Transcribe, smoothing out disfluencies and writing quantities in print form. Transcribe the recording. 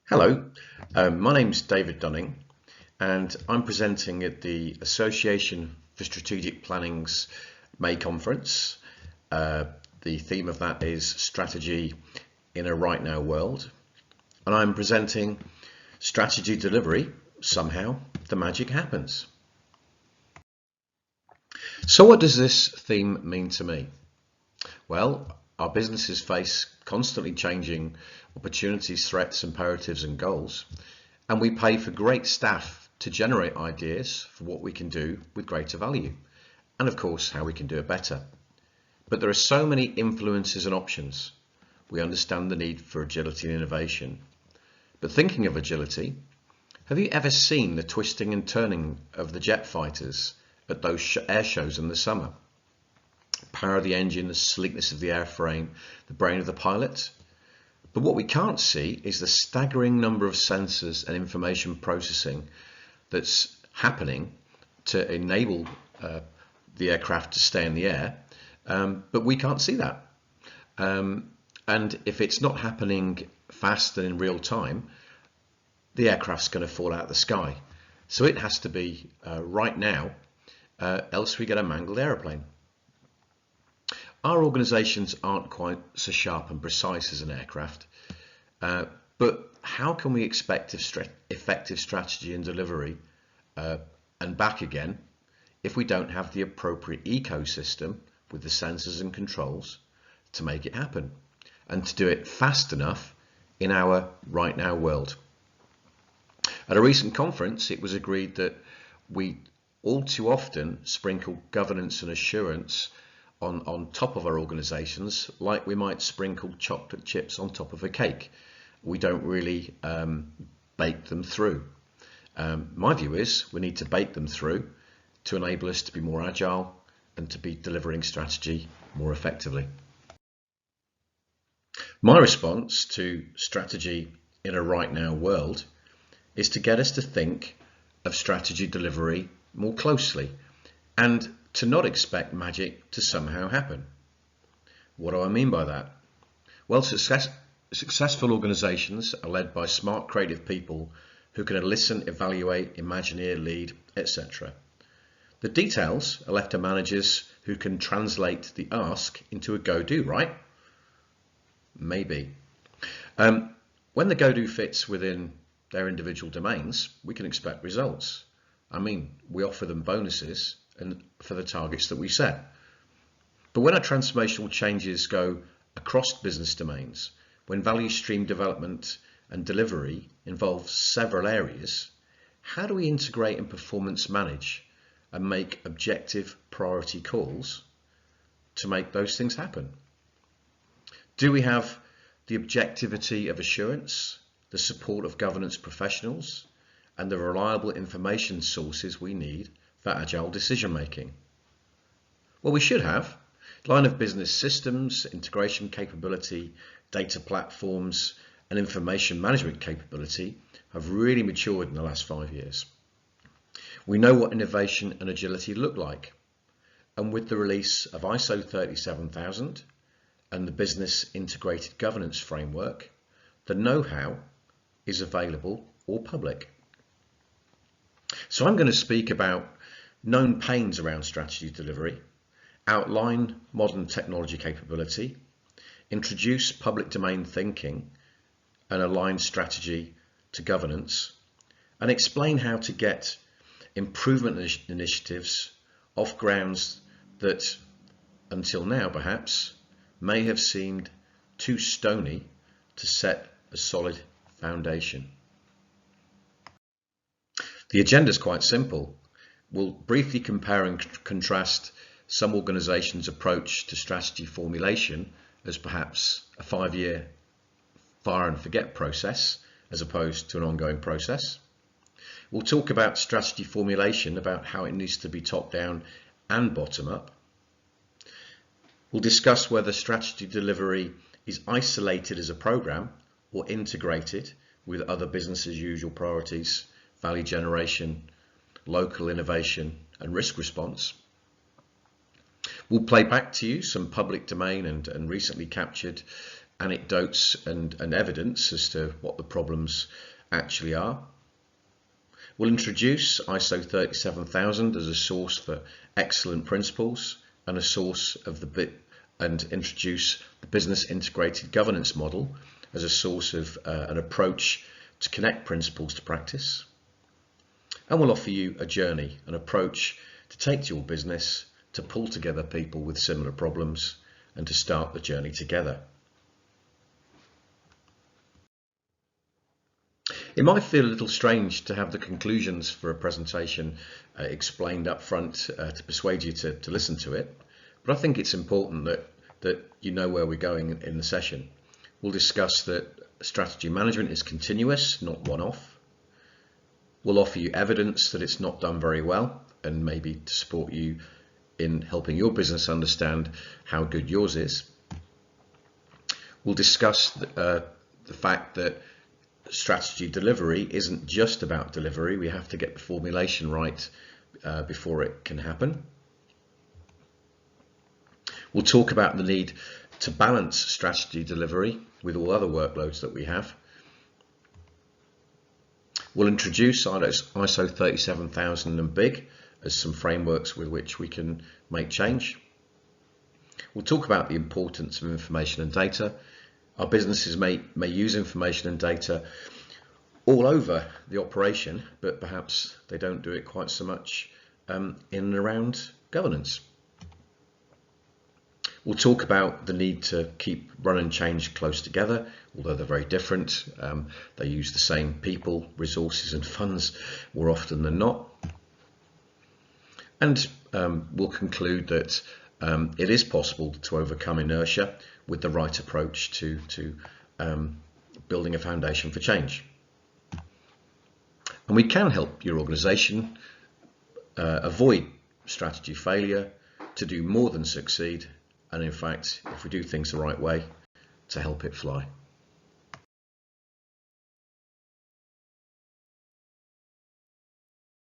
Hello, my name's David Dunning and I'm presenting at the Association for Strategic Planning's May conference. The theme of that is Strategy in a Right Now World, and I'm presenting Strategy Delivery, Somehow the Magic Happens. So what does this theme mean to me? Well, our businesses face constantly changing opportunities, threats, imperatives and goals, and we pay for great staff to generate ideas for what we can do with greater value, and of course how we can do it better. But there are so many influences and options. We understand the need for agility and innovation. But thinking of agility, have you ever seen the twisting and turning of the jet fighters at those air shows in the summer? Power of the engine, the sleekness of the airframe, the brain of the pilot. But what we can't see is the staggering number of sensors and information processing that's happening to enable the aircraft to stay in the air, but we can't see that. And if it's not happening fast and in real time, the aircraft's going to fall out of the sky. So it has to be right now, else we get a mangled aeroplane. Our organisations aren't quite so sharp and precise as an aircraft, but how can we expect effective strategy and delivery and back again if we don't have the appropriate ecosystem with the sensors and controls to make it happen and to do it fast enough in our right now world? At a recent conference, it was agreed that we all too often sprinkle governance and assurance on top of our organisations, like we might sprinkle chocolate chips on top of a cake. We don't really bake them through. My view is we need to bake them through to enable us to be more agile and to be delivering strategy more effectively. My response to strategy in a right now world is to get us to think of strategy delivery more closely and to not expect magic to somehow happen. What do I mean by that? Well, successful organisations are led by smart, creative people who can listen, evaluate, imagineer, lead, etc. The details are left to managers who can translate the ask into a go-do, right? Maybe. When the go-do fits within their individual domains, we can expect results. I mean, we offer them bonuses and for the targets that we set. But when our transformational changes go across business domains, when value stream development and delivery involve several areas, how do we integrate and performance manage and make objective priority calls to make those things happen? Do we have the objectivity of assurance, the support of governance professionals, and the reliable information sources we need for agile decision making? Well, we should have. Line of business systems, integration capability, data platforms, and information management capability have really matured in the last 5 years. We know what innovation and agility look like. And with the release of ISO 37000 and the business integrated governance framework, the know-how is available or public. So I'm going to speak about known pains around strategy delivery, outline modern technology capability, introduce public domain thinking and align strategy to governance, and explain how to get improvement initiatives off grounds that, until now perhaps, may have seemed too stony to set a solid foundation. The agenda is quite simple. We'll briefly compare and contrast some organisations' approach to strategy formulation as perhaps a 5-year fire and forget process as opposed to an ongoing process. We'll talk about strategy formulation, about how it needs to be top down and bottom up. We'll discuss whether strategy delivery is isolated as a program or integrated with other business as usual priorities, value generation, local innovation and risk response. We'll play back to you some public domain and recently captured anecdotes and evidence as to what the problems actually are. We'll introduce ISO 37000 as a source for excellent principles and a source of and introduce the business integrated governance model as a source of an approach to connect principles to practice. And we'll offer you a journey, an approach to take to your business, to pull together people with similar problems and to start the journey together. It might feel a little strange to have the conclusions for a presentation explained up front to persuade you to listen to it, but I think it's important that you know where we're going in the session. We'll discuss that strategy management is continuous, not one-off. We'll offer you evidence that it's not done very well, and maybe to support you in helping your business understand how good yours is. We'll discuss the fact that strategy delivery isn't just about delivery. We have to get the formulation right before it can happen. We'll talk about the need to balance strategy delivery with all other workloads that we have. We'll introduce ISO 37000 and BIG as some frameworks with which we can make change. We'll talk about the importance of information and data. Our businesses may use information and data all over the operation, but perhaps they don't do it quite so much in and around governance. We'll talk about the need to keep run and change close together, although they're very different. They use the same people, resources and funds more often than not. And we'll conclude that it is possible to overcome inertia with the right approach to building a foundation for change. And we can help your organisation avoid strategy failure, to do more than succeed, and in fact, if we do things the right way, to help it fly.